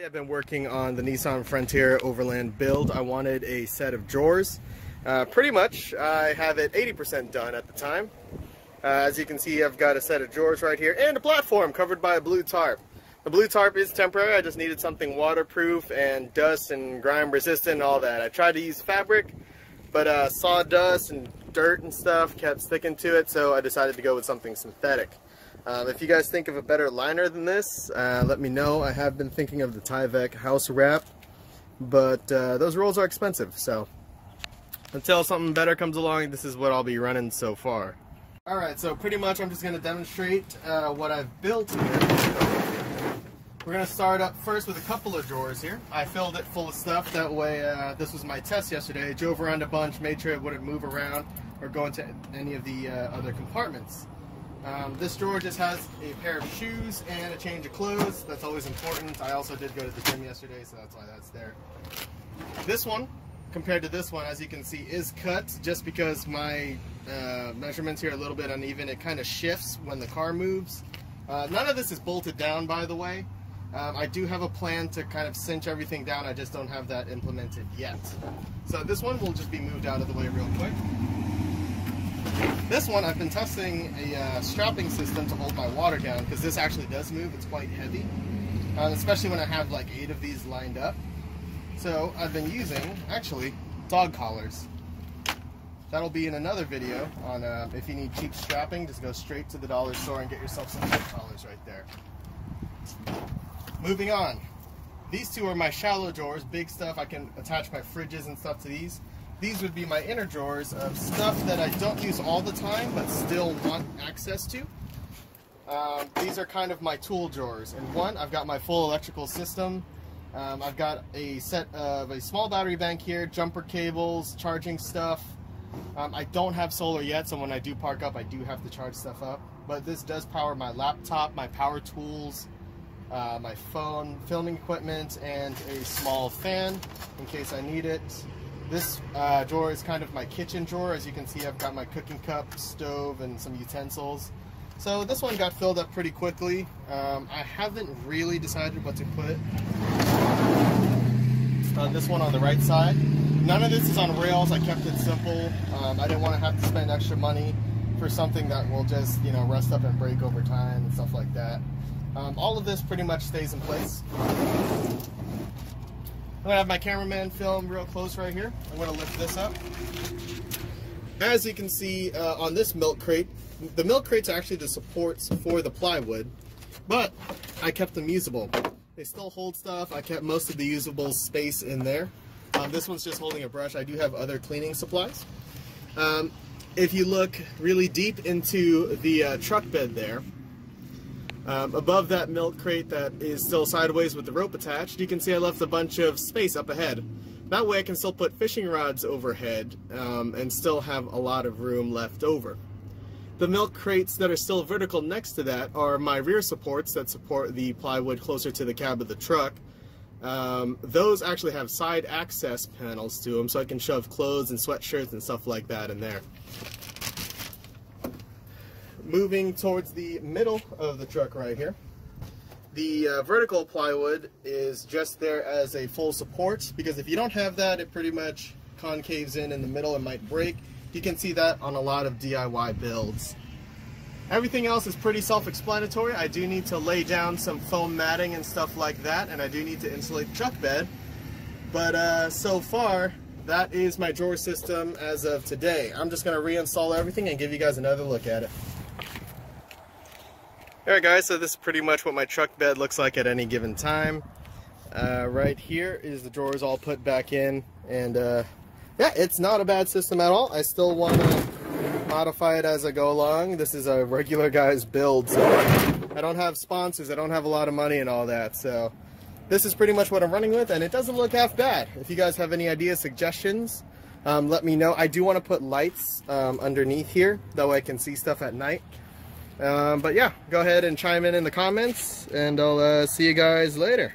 I've been working on the Nissan Frontier Overland build. I wanted a set of drawers. Pretty much, I have it 80% done at the time. As you can see, I've got a set of drawers right here and a platform covered by a blue tarp. The blue tarp is temporary. I just needed something waterproof and dust and grime resistant and all that. I tried to use fabric, but sawdust and dirt and stuff kept sticking to it, so I decided to go with something synthetic. If you guys think of a better liner than this, let me know. I have been thinking of the Tyvek house wrap, but those rolls are expensive, so until something better comes along, this is what I'll be running so far. Alright, so pretty much I'm just going to demonstrate what I've built here. We're going to start up first with a couple of drawers here. I filled it full of stuff, that way this was my test yesterday. I drove around a bunch, made sure it wouldn't move around or go into any of the other compartments. This drawer just has a pair of shoes and a change of clothes. That's always important. I also did go to the gym yesterday, so that's why that's there. This one, compared to this one, as you can see, is cut just because my measurements here are a little bit uneven. It kind of shifts when the car moves. None of this is bolted down, by the way. I do have a plan to kind of cinch everything down. I just don't have that implemented yet. So this one will just be moved out of the way real quick. This one, I've been testing a strapping system to hold my water down, because this actually does move. It's quite heavy, especially when I have like 8 of these lined up. So I've been using, actually, dog collars. That'll be in another video on if you need cheap strapping, just go straight to the dollar store and get yourself some dog collars right there. Moving on. These two are my shallow drawers, big stuff. I can attach my fridges and stuff to these. These would be my inner drawers of stuff that I don't use all the time, but still want access to. These are kind of my tool drawers. In one, I've got my full electrical system. I've got a set of a small battery bank here, jumper cables, charging stuff. I don't have solar yet, so when I do park up, I do have to charge stuff up. But this does power my laptop, my power tools, my phone, filming equipment, and a small fan in case I need it. This drawer is kind of my kitchen drawer. As you can see, I've got my cooking cup, stove, and some utensils. So this one got filled up pretty quickly. I haven't really decided what to put on this one on the right side. None of this is on rails. I kept it simple. I didn't want to have to spend extra money for something that will just, you know, rust up and break over time and stuff like that. All of this pretty much stays in place. I'm going to have my cameraman film real close right here. I'm going to lift this up. As you can see on this milk crate, the milk crates are actually the supports for the plywood, but I kept them usable. They still hold stuff. I kept most of the usable space in there. This one's just holding a brush. I do have other cleaning supplies. If you look really deep into the truck bed there, above that milk crate that is still sideways with the rope attached, you can see I left a bunch of space up ahead. That way I can still put fishing rods overhead and still have a lot of room left over. The milk crates that are still vertical next to that are my rear supports that support the plywood closer to the cab of the truck. Those actually have side access panels to them, so I can shove clothes and sweatshirts and stuff like that in there. Moving towards the middle of the truck right here, the vertical plywood is just there as a full support, because if you don't have that, it pretty much concaves in the middle and might break. You can see that on a lot of DIY builds. Everything else is pretty self-explanatory. I do need to lay down some foam matting and stuff like that, and I do need to insulate the truck bed. But so far, that is my drawer system as of today. I'm just going to reinstall everything and give you guys another look at it. Alright guys, so this is pretty much what my truck bed looks like at any given time. Right here is the drawers all put back in, and yeah, it's not a bad system at all. I still want to modify it as I go along. This is a regular guy's build, so I don't have sponsors, I don't have a lot of money and all that, so this is pretty much what I'm running with, and it doesn't look half bad. If you guys have any ideas, suggestions, let me know. I do want to put lights underneath here, that way I can see stuff at night. But yeah, go ahead and chime in the comments, and I'll see you guys later.